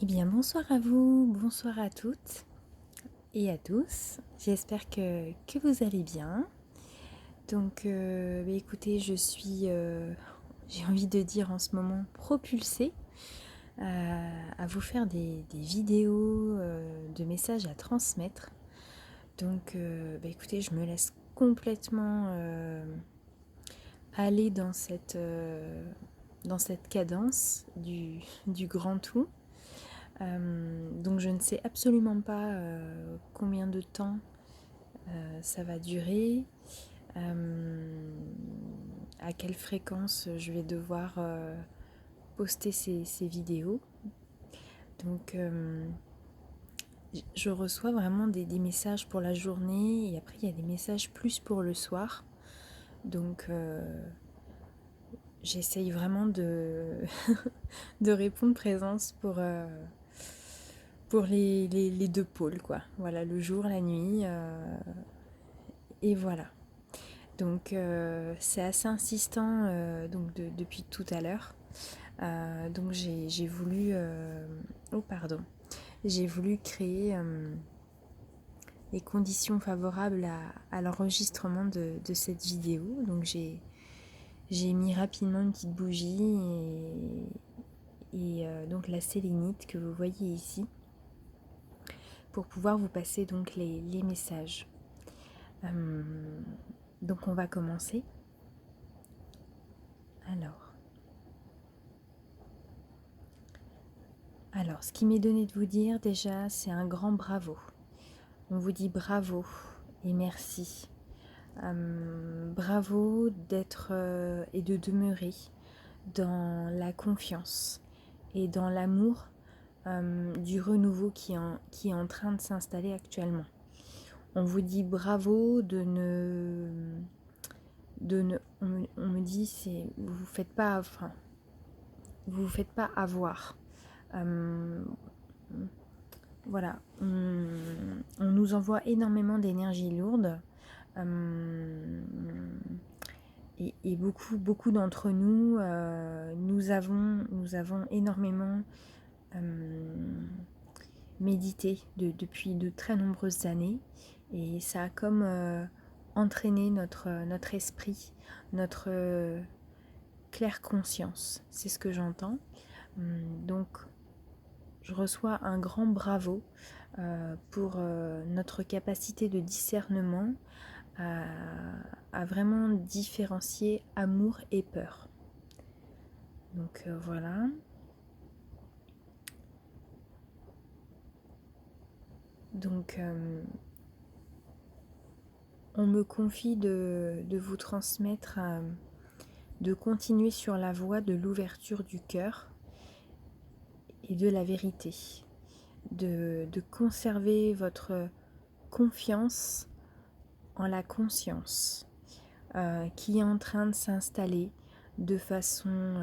Eh bien, bonsoir à vous, bonsoir à toutes et à tous. J'espère que vous allez bien. Donc, écoutez, je suis, j'ai envie de dire en ce moment, propulsée à vous faire des vidéos, de messages à transmettre. Donc, écoutez, je me laisse complètement aller dans cette cadence du grand tout. Donc je ne sais absolument pas combien de temps ça va durer, à quelle fréquence je vais devoir poster ces vidéos. Donc je reçois vraiment des messages pour la journée et après il y a des messages plus pour le soir. Donc j'essaye vraiment de répondre présence pour les deux pôles, quoi. Voilà, le jour, la nuit, et voilà. Donc c'est assez insistant depuis tout à l'heure. Donc j'ai voulu j'ai voulu créer les conditions favorables à l'enregistrement de cette vidéo. Donc j'ai mis rapidement une petite bougie et donc la sélénite que vous voyez ici pour pouvoir vous passer donc les messages. Donc on va commencer. Alors, ce qui m'est donné de vous dire déjà, c'est un grand bravo. On vous dit bravo et merci. Bravo d'être et de demeurer dans la confiance et dans l'amour du renouveau qui est en train de s'installer actuellement. On vous dit bravo on me dit vous vous faites pas avoir. Voilà, on nous envoie énormément d'énergie lourde et beaucoup d'entre nous, nous avons énormément médité depuis de très nombreuses années et ça a comme entraîné notre esprit, notre claire conscience, c'est ce que j'entends. Donc je reçois un grand bravo pour notre capacité de discernement à vraiment différencier amour et peur. Donc voilà. Donc on me confie de vous transmettre, de continuer sur la voie de l'ouverture du cœur et de la vérité, de conserver votre confiance en la conscience qui est en train de s'installer de façon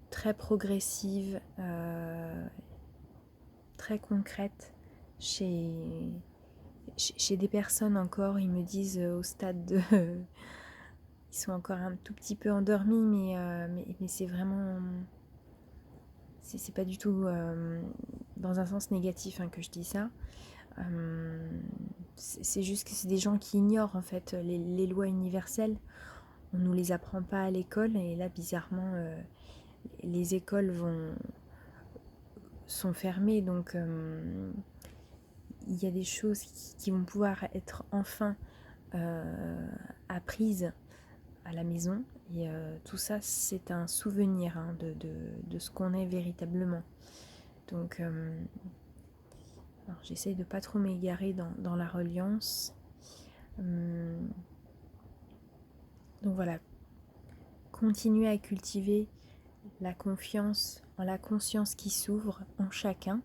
très progressive, très concrète chez des personnes encore. Ils me disent au stade de... ils sont encore un tout petit peu endormis, mais c'est vraiment... C'est pas du tout dans un sens négatif que je dis ça. C'est juste que c'est des gens qui ignorent en fait les lois universelles. On nous les apprend pas à l'école et là bizarrement les écoles sont fermées, donc il y a des choses qui vont pouvoir être enfin apprises à la maison et tout ça c'est un souvenir de ce qu'on est véritablement. Donc alors, j'essaye de pas trop m'égarer dans la reliance. Donc voilà, continuer à cultiver la confiance en la conscience qui s'ouvre en chacun.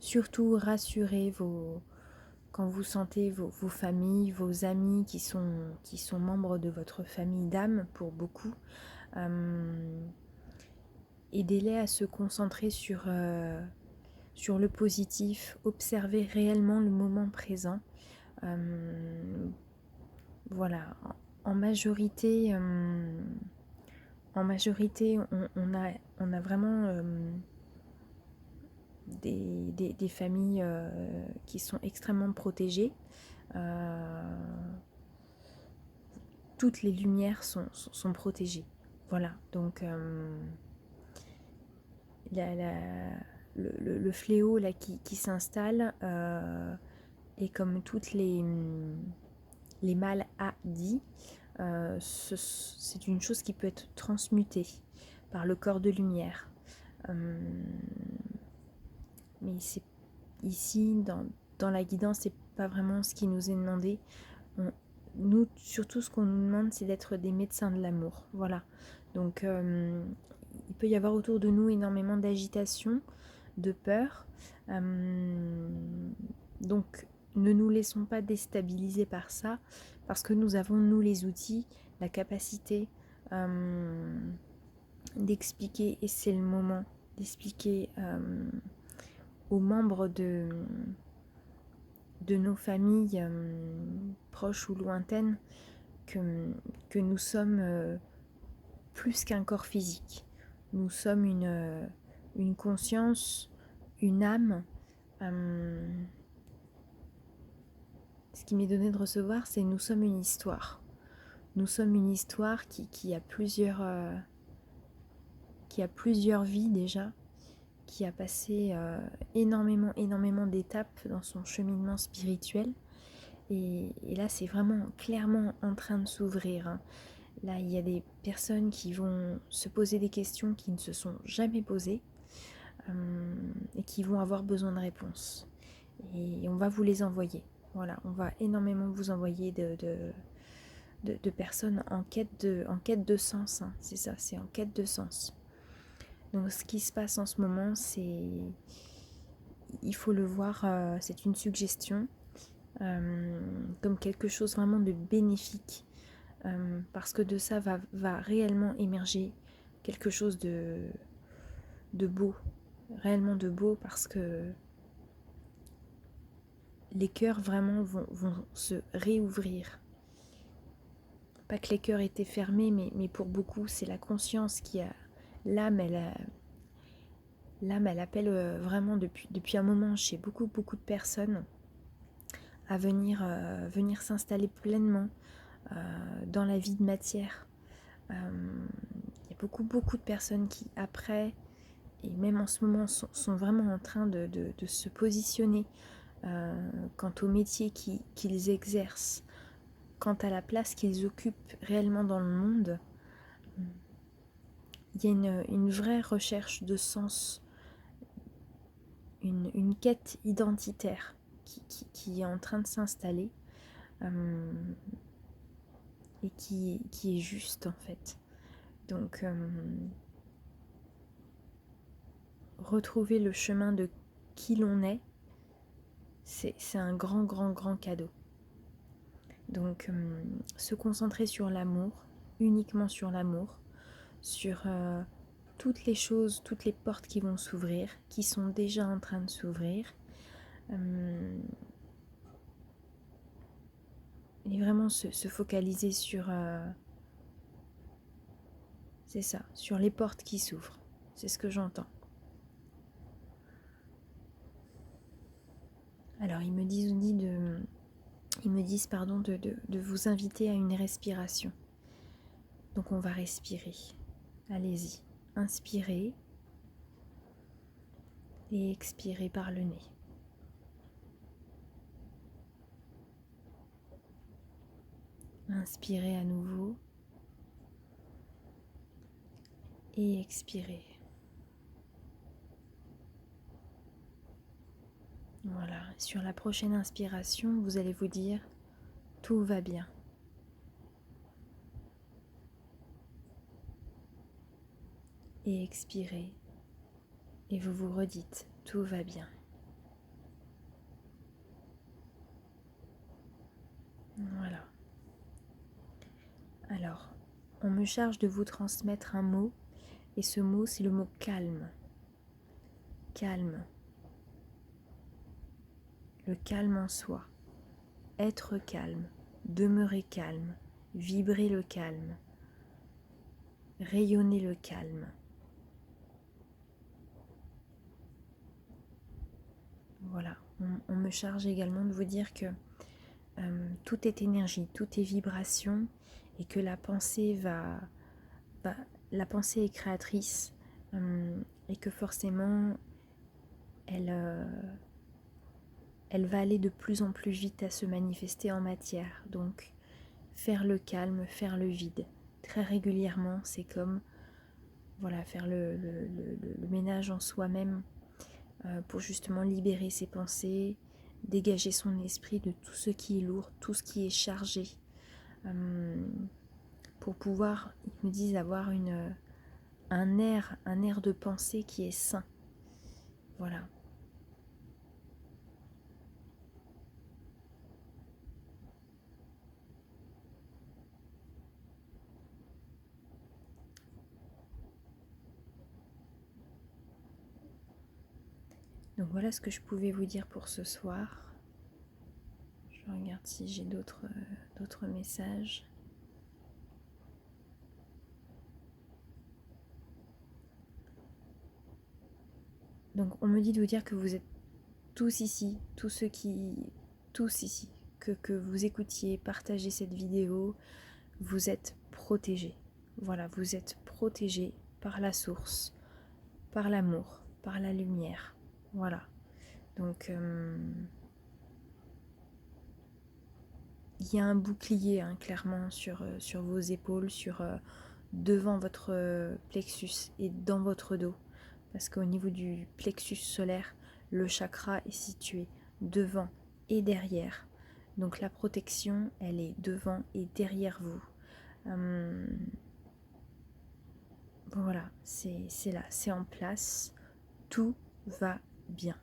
Surtout rassurez quand vous sentez vos familles, vos amis qui sont membres de votre famille d'âme pour beaucoup. Aidez-les à se concentrer sur le positif, observer réellement le moment présent. Voilà, en majorité, on a vraiment des familles qui sont extrêmement protégées. Toutes les lumières sont protégées. Voilà, donc le fléau là, qui s'installe et comme toutes les maladies, c'est une chose qui peut être transmutée par le corps de lumière. Mais ici, dans la guidance, c'est pas vraiment ce qui nous est demandé. Nous, surtout, ce qu'on nous demande, c'est d'être des médecins de l'amour. Voilà. Donc, il peut y avoir autour de nous énormément d'agitation, de peur. Donc, ne nous laissons pas déstabiliser par ça, parce que nous avons, nous, les outils, la capacité d'expliquer, et c'est le moment d'expliquer aux membres de nos familles proches ou lointaines que nous sommes plus qu'un corps physique. Nous sommes une conscience, une âme. Ce qui m'est donné de recevoir, c'est nous sommes une histoire. Nous sommes une histoire qui a plusieurs vies déjà, qui a passé énormément d'étapes dans son cheminement spirituel. Et là, c'est vraiment clairement en train de s'ouvrir, hein. Là, il y a des personnes qui vont se poser des questions qui ne se sont jamais posées et qui vont avoir besoin de réponses. Et on va vous les envoyer. Voilà, on va énormément vous envoyer de personnes en quête de sens, hein. C'est ça, c'est en quête de sens. Donc ce qui se passe en ce moment, il faut le voir, c'est une suggestion, comme quelque chose vraiment de bénéfique, parce que de ça va réellement émerger quelque chose de beau, réellement de beau, parce que les cœurs vraiment vont se réouvrir. Pas que les cœurs étaient fermés, mais pour beaucoup, c'est la conscience qui a... L'âme, elle appelle vraiment depuis un moment chez beaucoup de personnes à venir s'installer pleinement dans la vie de matière. Il y a beaucoup de personnes qui, après, et même en ce moment, sont vraiment en train de se positionner quant au métier qu'ils exercent, quant à la place qu'ils occupent réellement dans le monde. Il y a une vraie recherche de sens, une quête identitaire qui est en train de s'installer et qui est juste en fait. Donc retrouver le chemin de qui l'on est, c'est un grand cadeau. Donc se concentrer sur l'amour, uniquement sur l'amour, sur toutes les choses, toutes les portes qui vont s'ouvrir, qui sont déjà en train de s'ouvrir. Et vraiment se focaliser sur... c'est ça, sur les portes qui s'ouvrent. C'est ce que j'entends. Alors ils me disent de vous inviter à une respiration. Donc on va respirer. Allez-y. Inspirez et expirez par le nez. Inspirez à nouveau et expirez. Voilà. Sur la prochaine inspiration, vous allez vous dire « Tout va bien ». Et expirez. Et vous vous redites « Tout va bien ». Voilà. Alors, on me charge de vous transmettre un mot, et ce mot, c'est le mot calme. Calme. Le calme en soi. Être calme. Demeurer calme. Vibrer le calme. Rayonner le calme. Voilà, on me charge également de vous dire que tout est énergie, tout est vibration, et que la pensée la pensée est créatrice, et que forcément elle va aller de plus en plus vite à se manifester en matière. Donc faire le calme, faire le vide très régulièrement, c'est comme voilà, faire le ménage en soi-même, pour justement libérer ses pensées, dégager son esprit de tout ce qui est lourd, tout ce qui est chargé, pour pouvoir, ils me disent, avoir un air de pensée qui est sain. Voilà. Donc voilà ce que je pouvais vous dire pour ce soir. Je regarde si j'ai d'autres messages. Donc on me dit de vous dire que vous êtes tous ici, tous ici, que vous écoutiez, partagez cette vidéo, vous êtes protégés. Voilà, vous êtes protégés par la source, par l'amour, par la lumière. Voilà. Donc il y a un bouclier, hein, clairement sur vos épaules, devant votre plexus et dans votre dos. Parce qu'au niveau du plexus solaire, le chakra est situé devant et derrière. Donc la protection, elle est devant et derrière vous. Voilà, c'est là, c'est en place. Tout va bien.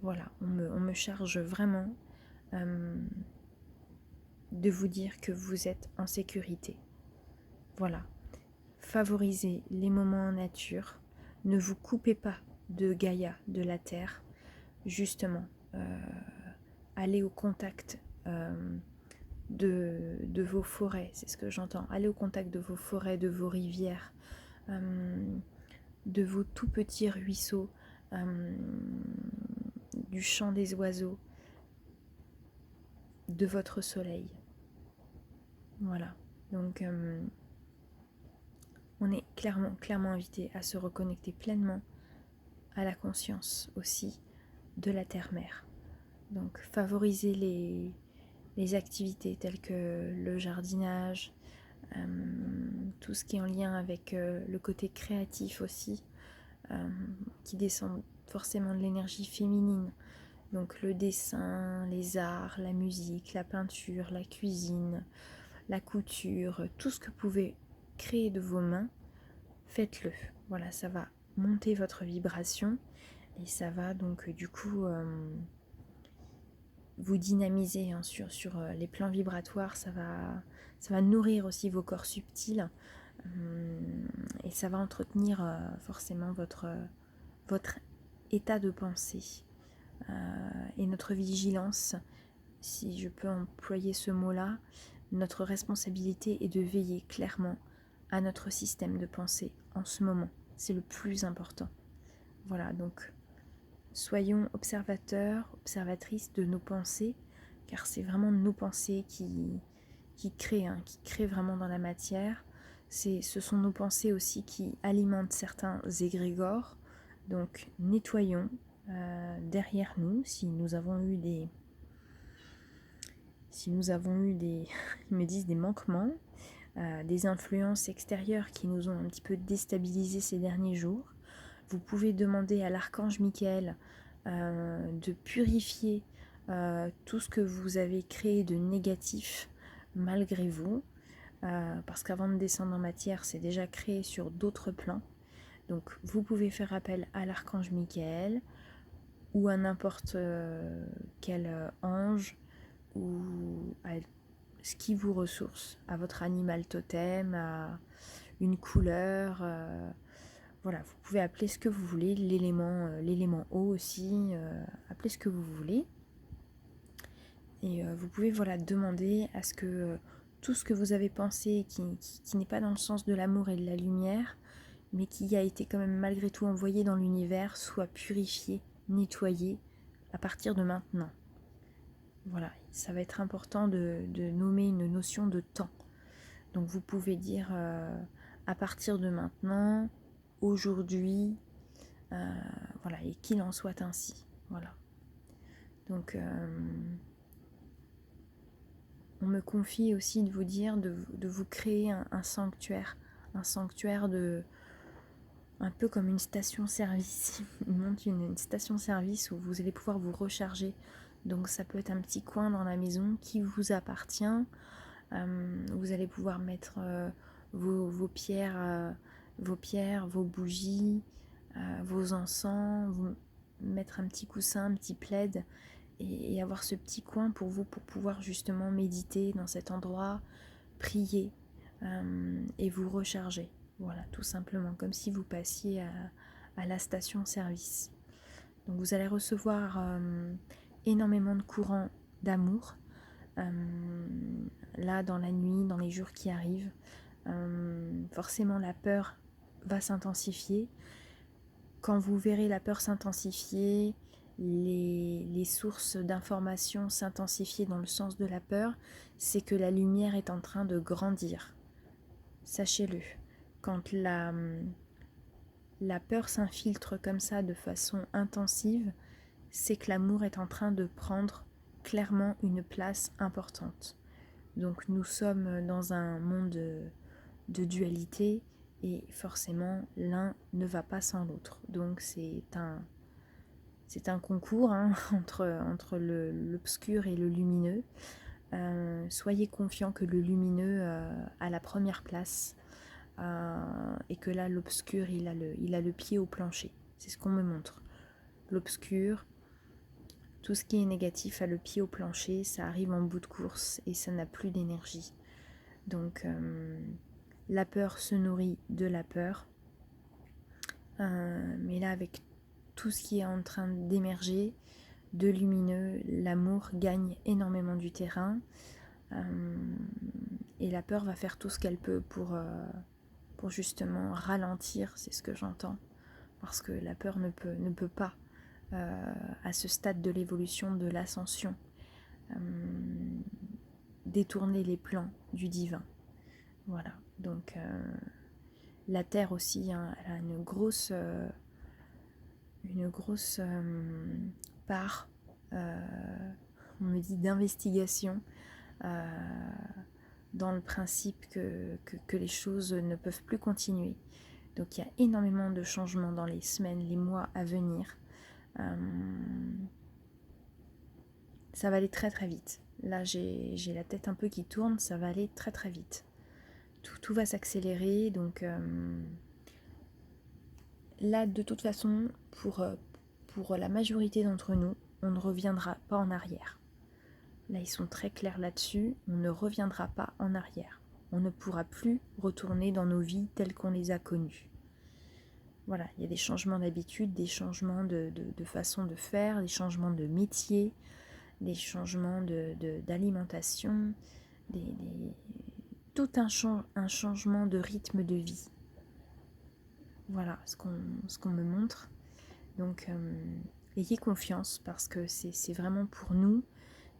Voilà, on me charge vraiment de vous dire que vous êtes en sécurité. Voilà. Favorisez les moments en nature. Ne vous coupez pas de Gaïa, de la Terre. Justement, allez au contact de vos forêts, c'est ce que j'entends. Allez au contact de vos forêts, de vos rivières, de vos tout petits ruisseaux, du chant des oiseaux, de votre soleil. Voilà. Donc, on est clairement invité à se reconnecter pleinement à la conscience aussi de la terre-mère. Donc, favoriser les activités telles que le jardinage, tout ce qui est en lien avec le côté créatif aussi, qui descend forcément de l'énergie féminine. Donc le dessin, les arts, la musique, la peinture, la cuisine, la couture, tout ce que vous pouvez créer de vos mains, faites-le. Voilà, ça va monter votre vibration et ça va donc du coup vous dynamiser, hein, sur les plans vibratoires. Ça va nourrir aussi vos corps subtils, et ça va entretenir forcément votre état de pensée, et notre vigilance, si je peux employer ce mot-là. Notre responsabilité est de veiller clairement à notre système de pensée en ce moment. C'est le plus important. Voilà, donc soyons observateurs, observatrices de nos pensées, car c'est vraiment nos pensées qui créent vraiment dans la matière. Ce sont nos pensées aussi qui alimentent certains égrégores. Donc nettoyons derrière nous si nous avons eu des ils me disent des manquements, des influences extérieures qui nous ont un petit peu déstabilisés ces derniers jours. Vous pouvez demander à l'archange Michael de purifier tout ce que vous avez créé de négatif malgré vous, parce qu'avant de descendre en matière, c'est déjà créé sur d'autres plans. Donc vous pouvez faire appel à l'archange Michael ou à n'importe quel ange, ou à ce qui vous ressource, à votre animal totem, à une couleur. Voilà, vous pouvez appeler ce que vous voulez, l'élément eau aussi, appelez ce que vous voulez. Et vous pouvez demander à ce que tout ce que vous avez pensé qui n'est pas dans le sens de l'amour et de la lumière, mais qui a été quand même malgré tout envoyé dans l'univers, soit purifié, nettoyé, à partir de maintenant. Voilà, ça va être important de nommer une notion de temps. Donc vous pouvez dire à partir de maintenant, aujourd'hui, voilà, et qu'il en soit ainsi. Voilà. Donc on me confie aussi de vous dire de vous créer un sanctuaire de un peu comme une station-service. Il monte une station-service où vous allez pouvoir vous recharger. Donc ça peut être un petit coin dans la maison qui vous appartient. Vous allez pouvoir mettre vos pierres, vos bougies, vos encens, vous mettre un petit coussin, un petit plaid et avoir ce petit coin pour vous pour pouvoir justement méditer dans cet endroit, prier et vous recharger. Voilà, tout simplement, comme si vous passiez à la station-service. Donc vous allez recevoir énormément de courants d'amour, là dans la nuit, dans les jours qui arrivent. Forcément la peur va s'intensifier. Quand vous verrez la peur s'intensifier, les sources d'informations s'intensifier dans le sens de la peur, c'est que la lumière est en train de grandir. Sachez-le, quand la peur s'infiltre comme ça de façon intensive, c'est que l'amour est en train de prendre clairement une place importante. Donc nous sommes dans un monde de dualité et forcément l'un ne va pas sans l'autre. Donc c'est un concours entre l'obscur et le lumineux. Soyez confiants que le lumineux a la première place et que là l'obscur il a le pied au plancher. C'est ce qu'on me montre. L'obscur, tout ce qui est négatif a le pied au plancher, ça arrive en bout de course et ça n'a plus d'énergie. Donc la peur se nourrit de la peur. Mais là avec tout ce qui est en train d'émerger, de lumineux, l'amour gagne énormément du terrain. Et la peur va faire tout ce qu'elle peut pour justement ralentir, c'est ce que j'entends. Parce que la peur ne peut pas, à ce stade de l'évolution, de l'ascension, détourner les plans du divin. Voilà, donc la Terre aussi, hein, elle a une grosse part, on me dit, d'investigation dans le principe que les choses ne peuvent plus continuer. Donc il y a énormément de changements dans les semaines, les mois à venir. Ça va aller très très vite. Là j'ai la tête un peu qui tourne, ça va aller très très vite. Tout va s'accélérer, donc là de toute façon, pour la majorité d'entre nous, on ne reviendra pas en arrière. Là ils sont très clairs là-dessus, on ne reviendra pas en arrière. On ne pourra plus retourner dans nos vies telles qu'on les a connues. Voilà, il y a des changements d'habitude, des changements de façon de faire, des changements de métier, des changements d'alimentation, tout un changement de rythme de vie. Voilà ce qu'on me montre. Donc, ayez confiance parce que c'est vraiment pour nous,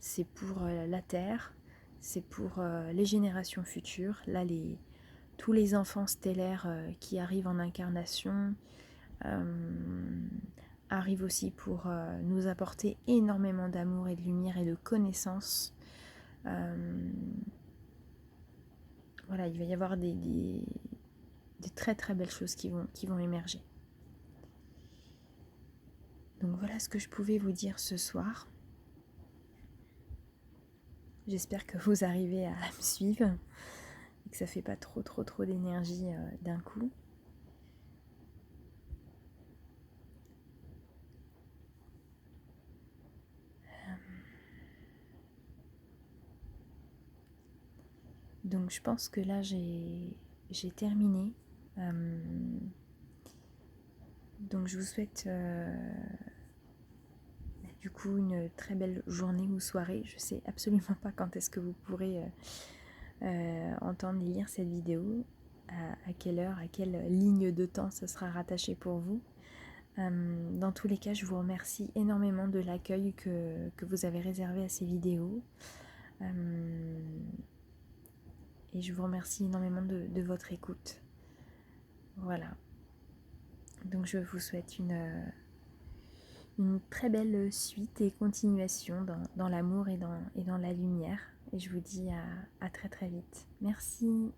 c'est pour la Terre, c'est pour les générations futures. Là, tous les enfants stellaires qui arrivent en incarnation arrivent aussi pour nous apporter énormément d'amour et de lumière et de connaissances. Voilà, il va y avoir des très très belles choses qui vont émerger. Donc voilà ce que je pouvais vous dire ce soir. J'espère que vous arrivez à me suivre et que ça ne fait pas trop d'énergie d'un coup. Donc je pense que là j'ai terminé. Donc je vous souhaite du coup une très belle journée ou soirée. Je sais absolument pas quand est-ce que vous pourrez entendre et lire cette vidéo, à quelle heure, à quelle ligne de temps ça sera rattaché pour vous. Dans tous les cas, je vous remercie énormément de l'accueil que vous avez réservé à ces vidéos. Et je vous remercie énormément de votre écoute. Voilà. Donc je vous souhaite une très belle suite et continuation dans l'amour et dans la lumière. Et je vous dis à très très vite. Merci.